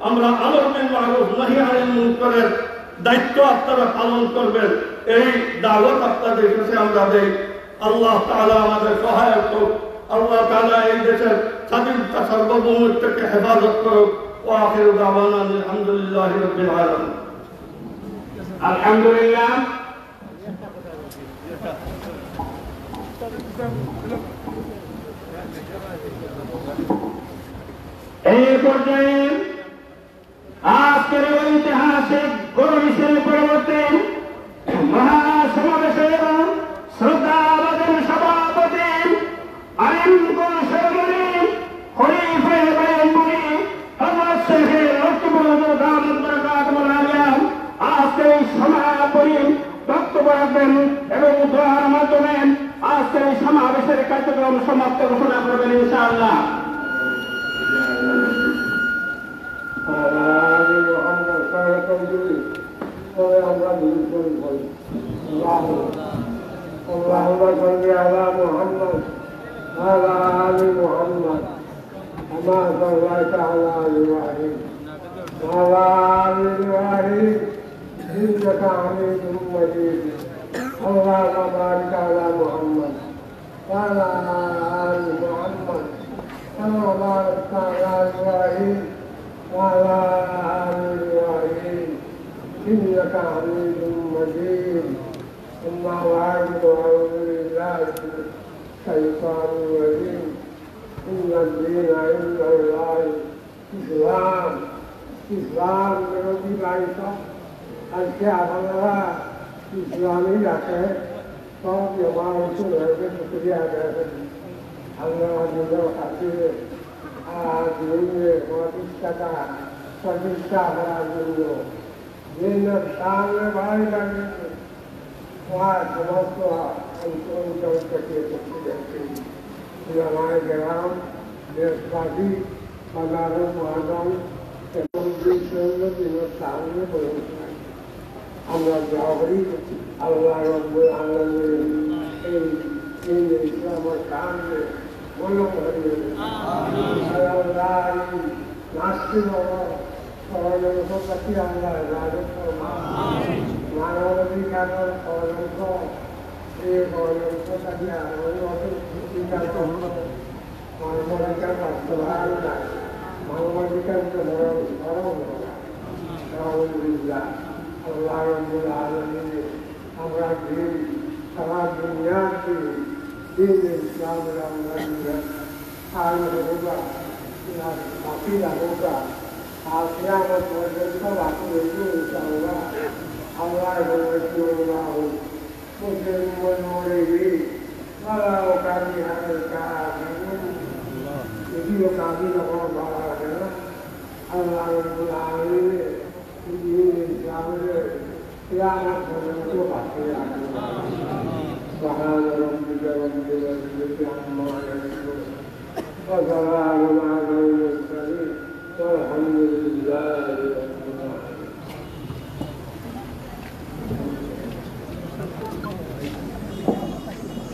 আমরা আমর বিল মারুফ নাহি আনিল মুনকারের দায়িত্ব আপনারা পালন করবেন, এই দাওয়াত আপনাদের কাছে আমরা দেই। আল্লাহ তাআলা আমাদের সহায়ক হোক। আল্লাহ তাআলা এই দেশের স্বাধীনতা সার্বভৌমত্বকে হেফাজত করুক। ওয়া আখিরু দাওয়ানা আলহামদুলিল্লাহি রাব্বিল আলামিন। আলহামদুলিল্লাহ। এই পর্যায়ে আজকের ঐতিহাসিক গণমিছিল পরবর্তী মহাসমাবেশের শ্রদ্ধাভাজন সভাপতি আলিমকুল সরকারি খলিফা বয়ানমুনি হযরত শেখ লক্ষ্মীপুর দামাত বরকাতুল আলিয়া আজকের এই সমাপনী বক্তব্য রাখবেন এবং দোয়ার মাধ্যমে আজকের এই সমাবেশের কার্যক্রম সমাপ্ত ঘোষণা করবেন ইনশাআল্লাহ। اللهم صل على محمد وعلى آل محمد كما صليت على إبراهيم وعلى آل إبراهيم إنك حميد مجيد. اللهم بارك على محمد وعلى آل محمد كما باركت على إبراهيم وعلى آل إبراهيم إنك حميد مجيد. أما بعد فأعوذ بالله من الشيطان الرجيم. إن الدين عند الله الإسلام. إسلام বিরোধী লাইসা আজকে আপনারা ইসলামী রাখে সব মানুষ শুক্রিয়া করেন। আমরা নিজের কাছে প্রতিষ্ঠাতা প্রতিষ্ঠা করার জন্য দিনের সামনে বাড়ি লাগবে সমস্ত অঞ্চল থেকে উপস্থিত গ্রাম দেশবাসী বাজার মহাজন এবং দিনের সামনে পৌঁছায়। আমরা দোয়া করি আল্লাহ রব্বুল আলামিন এই ইসলামের সামনে মনে করি নাস্তিক সর্বপ্রতি আমরা মানবাধিকারের ষড়যন্ত্র এই ষড়যন্ত্রটাকে মানবাধিকার বাস্তবায়ন নাই, মানবাধিকারকে স্মরণ করা। আল্লাহ রব্বুল আলামিন আমরা দিন সারা দুনিয়াতে দিন ইসলামের আমরা আলো হোগা বাকি হোগা आखियामत पर्यंत बाकी रहिए इंशाअल्लाह। अल्लाह रब्बुल्लाह मुझे मनोरेगी वाला काफी है का यदि वो काफी लोगों बाला है ना अल्लाह रब्बुल आलमीन ये इस्लाम में क़यामत पर्यंत बाकी है। सुभान रब्बिक रब्बिल इज्जति अम्मा यसिफून व सलामुन अलल मुरसलीन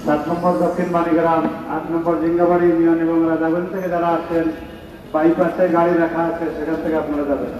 ছাত্র নম্বর দক্ষিণ বাণীগ্রাম, 8 নম্বর জিঙ্গাবাড়ি ইউনিয়ন এবং রাজাগঞ্জ থেকে যারা আসছেন, বাইপাসে গাড়ি রাখা আছে, সেখান থেকে আপনারা যাবেন।